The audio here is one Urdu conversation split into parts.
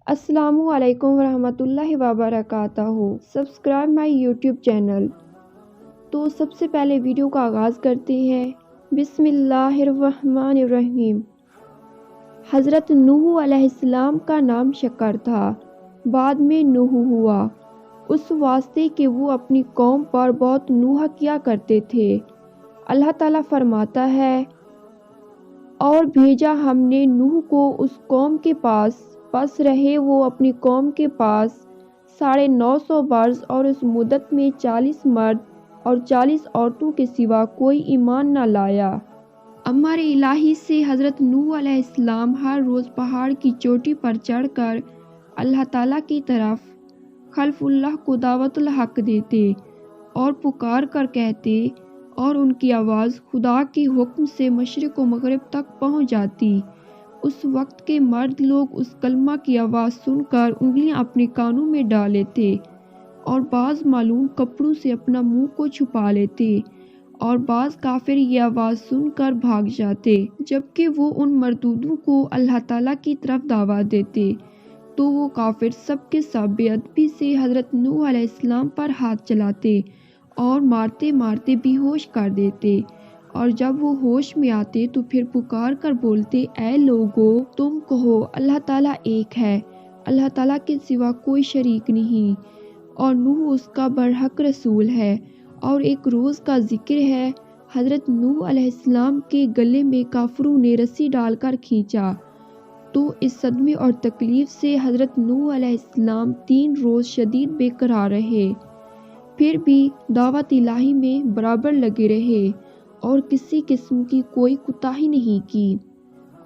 السلام علیکم ورحمۃ اللہ وبرکاتہ۔ سبسکرائب مائی یوٹیوب چینل۔ تو سب سے پہلے ویڈیو کا آغاز کرتے ہیں۔ بسم اللہ الرحمن الرحیم۔ حضرت نوح علیہ السلام کا نام شکر تھا، بعد میں نوح ہوا، اس واسطے کہ وہ اپنی قوم پر بہت نوحہ کیا کرتے تھے۔ اللہ تعالیٰ فرماتا ہے، اور بھیجا ہم نے نوح کو اس قوم کے پاس، پس رہے وہ اپنی قوم کے پاس 950 برس، اور اس مدت میں 40 مرد اور 40 عورتوں کے سوا کوئی ایمان نہ لایا۔ امر الہی سے حضرت نوح علیہ السلام ہر روز پہاڑ کی چوٹی پر چڑھ کر اللہ تعالیٰ کی طرف خلف اللہ کو دعوت الحق دیتے اور پکار کر کہتے، اور ان کی آواز خدا کے حکم سے مشرق و مغرب تک پہنچ جاتی۔ اس وقت کے مرد لوگ اس کلمہ کی آواز سن کر انگلیاں اپنے کانوں میں ڈال لیتے، اور بعض معلوم کپڑوں سے اپنا منہ کو چھپا لیتے، اور بعض کافر یہ آواز سن کر بھاگ جاتے جبکہ وہ ان مردودوں کو اللہ تعالیٰ کی طرف دعوت دیتے۔ تو وہ کافر سب کے سب بے ادبی سے حضرت نوح علیہ السلام پر ہاتھ چلاتے اور مارتے مارتے بے ہوش کر دیتے، اور جب وہ ہوش میں آتے تو پھر پکار کر بولتے، اے لوگو، تم کہو اللہ تعالیٰ ایک ہے، اللہ تعالیٰ کے سوا کوئی شریک نہیں، اور نوح اس کا برحق رسول ہے۔ اور ایک روز کا ذکر ہے، حضرت نوح علیہ السلام کے گلے میں کافروں نے رسی ڈال کر کھینچا، تو اس صدمے اور تکلیف سے حضرت نوح علیہ السلام 3 روز شدید بے قرار رہے، پھر بھی دعوت الہی میں برابر لگے رہے اور کسی قسم کی کوئی کوتاہی نہیں کی،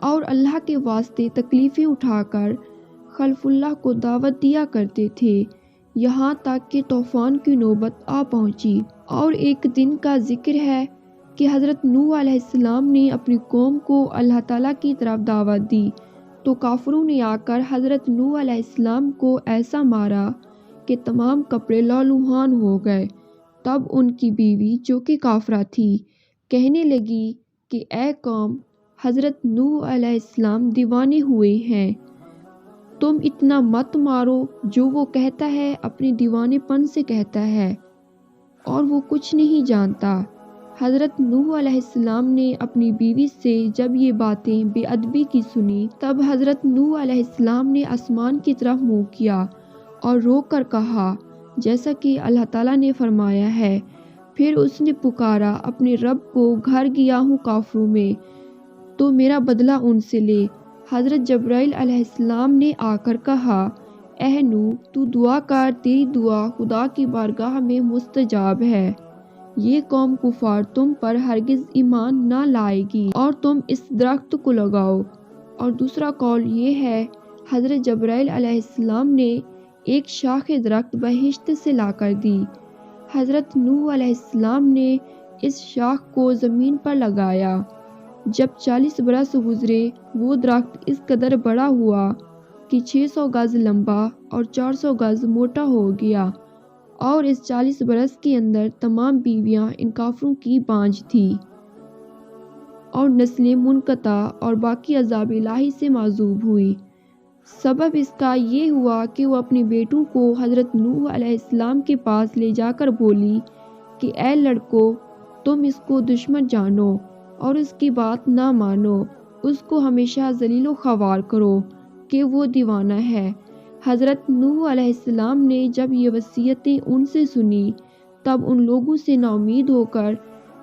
اور اللہ کے واسطے تکلیفیں اٹھا کر خلف اللہ کو دعوت دیا کرتے تھے، یہاں تک کہ طوفان کی نوبت آ پہنچی۔ اور ایک دن کا ذکر ہے کہ حضرت نوح علیہ السلام نے اپنی قوم کو اللہ تعالیٰ کی طرف دعوت دی، تو کافروں نے آ کر حضرت نوح علیہ السلام کو ایسا مارا کہ تمام کپڑے لہولہان ہو گئے۔ تب ان کی بیوی جو کہ کافرہ تھی کہنے لگی کہ اے قوم، حضرت نوح علیہ السلام دیوانے ہوئے ہیں، تم اتنا مت مارو، جو وہ کہتا ہے اپنے دیوانے پن سے کہتا ہے اور وہ کچھ نہیں جانتا۔ حضرت نوح علیہ السلام نے اپنی بیوی سے جب یہ باتیں بے ادبی کی سنی، تب حضرت نوح علیہ السلام نے آسمان کی طرف منہ کیا اور رو کر کہا، جیسا کہ اللہ تعالیٰ نے فرمایا ہے، پھر اس نے پکارا اپنے رب کو، گھر گیا ہوں کافروں میں، تو میرا بدلہ ان سے لے۔ حضرت جبرائیل علیہ السلام نے آ کر کہا، اے نوح، تو دعا کر، تیری دعا خدا کی بارگاہ میں مستجاب ہے، یہ قوم کفار تم پر ہرگز ایمان نہ لائے گی، اور تم اس درخت کو لگاؤ۔ اور دوسرا قول یہ ہے، حضرت جبرائیل علیہ السلام نے ایک شاخ درخت بہشت سے لا کر دی، حضرت نوح علیہ السلام نے اس شاخ کو زمین پر لگایا۔ جب 40 برس گزرے، وہ درخت اس قدر بڑا ہوا کہ 600 گز لمبا اور 400 گز موٹا ہو گیا، اور اس 40 برس کے اندر تمام بیویاں ان کافروں کی بانجھ تھی، اور نسلیں منقطع اور باقی عذاب الہی سے معذوب ہوئی۔ سبب اس کا یہ ہوا کہ وہ اپنے بیٹوں کو حضرت نوح علیہ السلام کے پاس لے جا کر بولی کہ اے لڑکو، تم اس کو دشمن جانو اور اس کی بات نہ مانو، اس کو ہمیشہ ذلیل و خوار کرو کہ وہ دیوانہ ہے۔ حضرت نوح علیہ السلام نے جب یہ وصیتیں ان سے سنی، تب ان لوگوں سے نا امید ہو کر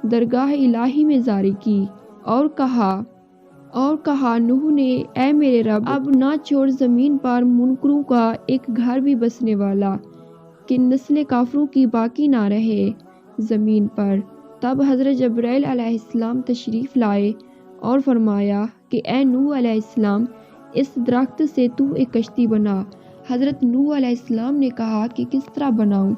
درگاہ الہی میں زاری کی اور کہا نوح نے، اے میرے رب، اب نہ چھوڑ زمین پر منکروں کا ایک گھر بھی بسنے والا، کہ نسل کافروں کی باقی نہ رہے زمین پر۔ تب حضرت جبرائیل علیہ السلام تشریف لائے اور فرمایا کہ اے نوح علیہ السلام، اس درخت سے تو ایک کشتی بنا۔ حضرت نوح علیہ السلام نے کہا کہ کس طرح بناؤں؟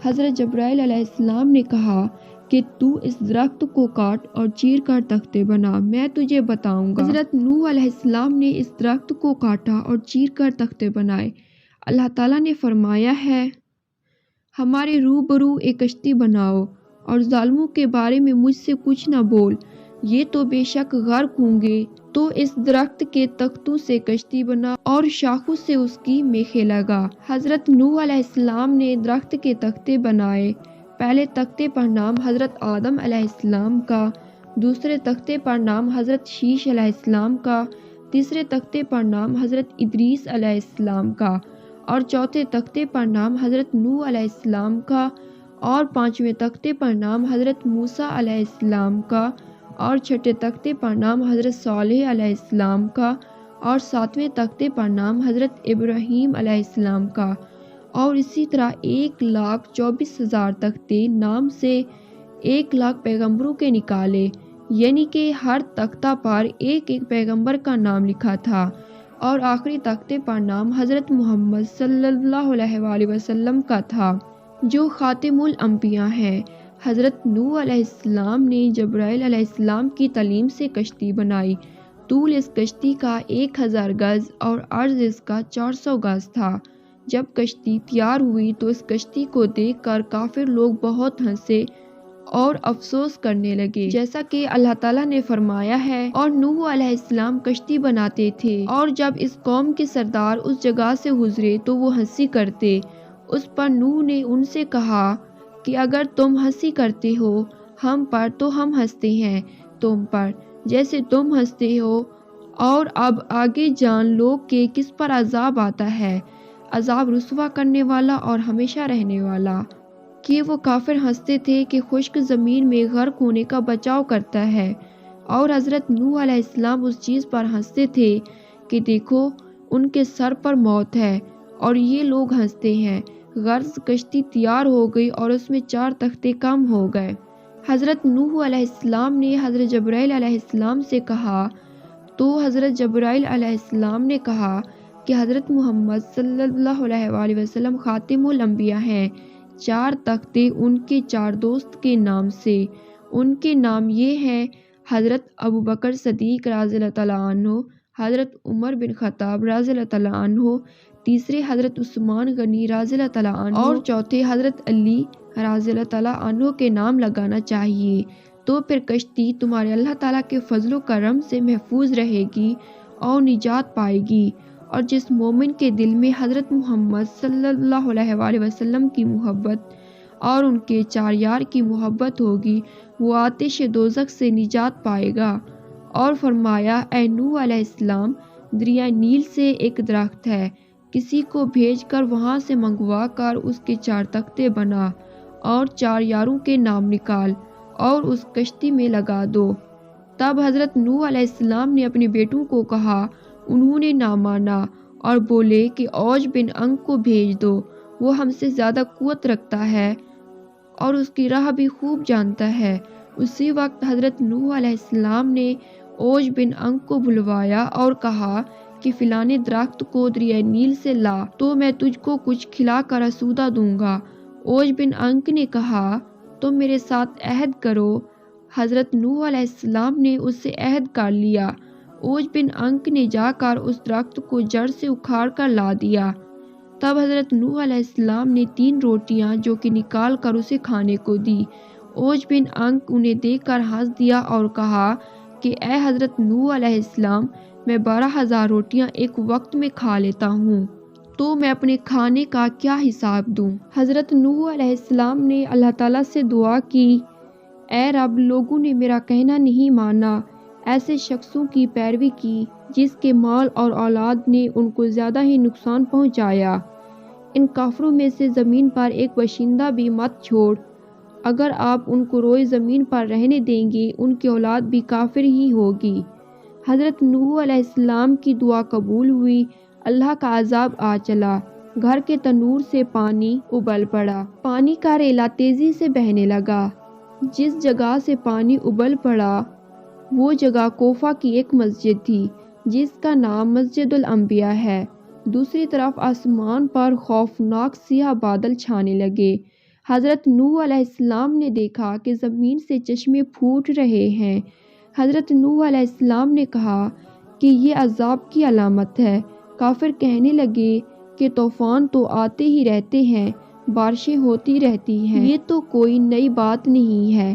حضرت جبرائیل علیہ السلام نے کہا کہ تو اس درخت کو کاٹ اور چیر کر تختے بنا، میں تجھے بتاؤں گا۔ حضرت نوح علیہ السلام نے اس درخت کو کاٹا اور چیر کر تختے بنائے۔ اللہ تعالیٰ نے فرمایا ہے، ہمارے روبرو ایک کشتی بناؤ اور ظالموں کے بارے میں مجھ سے کچھ نہ بول، یہ تو بے شک غرق ہوں گے۔ تو اس درخت کے تختوں سے کشتی بنا اور شاخوں سے اس کی میخیں لگا۔ حضرت نوح علیہ السلام نے درخت کے تختے بنائے۔ پہلے تختے پر نام حضرت آدم علیہ السلام کا، دوسرے تختے پر نام حضرت شیش علیہ السلام کا، تیسرے تختے پر نام حضرت ادریس علیہ السلام کا، اور چوتھے تختے پر نام حضرت نوح علیہ السلام کا، اور پانچویں تختے پر نام حضرت موسیٰ علیہ السلام کا، اور چھٹے تختے پر نام حضرت صالح علیہ السلام کا، اور ساتویں تختے پر نام حضرت ابراہیم علیہ السلام کا، اور اسی طرح 1,24,000 تختے نام سے 1,00,000 پیغمبروں کے نکالے، یعنی کہ ہر تختہ پر ایک ایک پیغمبر کا نام لکھا تھا، اور آخری تختے پر نام حضرت محمد صلی اللہ علیہ وآلہ وسلم کا تھا، جو خاتم الانبیاء ہیں۔ حضرت نوح علیہ السلام نے جبرائیل علیہ السلام کی تعلیم سے کشتی بنائی۔ طول اس کشتی کا 1,000 گز اور عرض اس کا 400 گز تھا۔ جب کشتی تیار ہوئی تو اس کشتی کو دیکھ کر کافر لوگ بہت ہنسے اور افسوس کرنے لگے، جیسا کہ اللہ تعالیٰ نے فرمایا ہے، اور نوح علیہ السلام کشتی بناتے تھے، اور جب اس قوم کے سردار اس جگہ سے گزرے تو وہ ہنسی کرتے۔ اس پر نوح نے ان سے کہا کہ اگر تم ہنسی کرتے ہو ہم پر تو ہم ہنستے ہیں تم پر جیسے تم ہنستے ہو، اور اب آگے جان لو کہ کس پر عذاب آتا ہے، عذاب رسوا کرنے والا اور ہمیشہ رہنے والا۔ کہ وہ کافر ہنستے تھے کہ خشک زمین میں غرق ہونے کا بچاؤ کرتا ہے، اور حضرت نوح علیہ السلام اس چیز پر ہنستے تھے کہ دیکھو ان کے سر پر موت ہے اور یہ لوگ ہنستے ہیں۔ غرض کشتی تیار ہو گئی اور اس میں 4 تختے کم ہو گئے۔ حضرت نوح علیہ السلام نے حضرت جبرائیل علیہ السلام سے کہا تو حضرت جبرائیل علیہ السلام نے کہا کہ حضرت محمد صلی اللہ علیہ وآلہ وسلم خاتم الانبیاء ہیں۔ 4 تختے ان کے 4 دوست کے نام سے، ان کے نام یہ ہیں: حضرت ابوبکر صدیق رضی اللہ تعالیٰ عنہ، حضرت عمر بن خطاب رضی اللہ تعالیٰ عنہ، تیسرے حضرت عثمان غنی رضی اللہ تعالیٰ عنہ، اور چوتھے حضرت علی رضی اللہ تعالیٰ عنہ کے نام لگانا چاہیے۔ تو پھر کشتی تمہارے اللہ تعالیٰ کے فضل و کرم سے محفوظ رہے گی اور نجات پائے گی، اور جس مومن کے دل میں حضرت محمد صلی اللہ علیہ وآلہ وسلم کی محبت اور ان کے 4 یار کی محبت ہوگی وہ آتش دوزخ سے نجات پائے گا۔ اور فرمایا: اے نوح علیہ السلام، دریائے نیل سے ایک درخت ہے، کسی کو بھیج کر وہاں سے منگوا کر اس کے 4 تختے بنا اور 4 یاروں کے نام نکال اور اس کشتی میں لگا دو۔ تب حضرت نوح علیہ السلام نے اپنے بیٹوں کو کہا، انہوں نے نہ مانا اور بولے کہ اوج بن انگ کو بھیج دو، وہ ہم سے زیادہ قوت رکھتا ہے اور اس کی راہ بھی خوب جانتا ہے۔ اسی وقت حضرت نوح علیہ السلام نے اوج بن انگ کو بلوایا اور کہا کہ فلانے درخت کو دریائے نیل سے لا تو میں تجھ کو کچھ کھلا کر آسودہ دوں گا۔ اوج بن انگ نے کہا، تم میرے ساتھ عہد کرو۔ حضرت نوح علیہ السلام نے اس سے عہد کر لیا۔ اوج بن انگ نے جا کر اس درخت کو جڑ سے اکھاڑ کر لا دیا۔ تب حضرت نوح علیہ السلام نے 3 روٹیاں جو کہ نکال کر اسے کھانے کو دی۔ اوج بن انگ انہیں دیکھ کر ہنس دیا اور کہا کہ اے حضرت نوح علیہ السلام، میں 12,000 روٹیاں ایک وقت میں کھا لیتا ہوں، تو میں اپنے کھانے کا کیا حساب دوں؟ حضرت نوح علیہ السلام نے اللہ تعالیٰ سے دعا کی، اے رب، لوگوں نے میرا کہنا نہیں مانا، ایسے شخصوں کی پیروی کی جس کے مال اور اولاد نے ان کو زیادہ ہی نقصان پہنچایا۔ ان کافروں میں سے زمین پر ایک باشندہ بھی مت چھوڑ، اگر آپ ان کو روئے زمین پر رہنے دیں گے ان کی اولاد بھی کافر ہی ہوگی۔ حضرت نوح علیہ السلام کی دعا قبول ہوئی، اللہ کا عذاب آ چلا، گھر کے تنور سے پانی ابل پڑا، پانی کا ریلا تیزی سے بہنے لگا۔ جس جگہ سے پانی ابل پڑا وہ جگہ کوفہ کی ایک مسجد تھی جس کا نام مسجد الانبیاء ہے۔ دوسری طرف آسمان پر خوفناک سیاہ بادل چھانے لگے۔ حضرت نوح علیہ السلام نے دیکھا کہ زمین سے چشمے پھوٹ رہے ہیں۔ حضرت نوح علیہ السلام نے کہا کہ یہ عذاب کی علامت ہے۔ کافر کہنے لگے کہ طوفان تو آتے ہی رہتے ہیں، بارشیں ہوتی رہتی ہیں، یہ تو کوئی نئی بات نہیں ہے،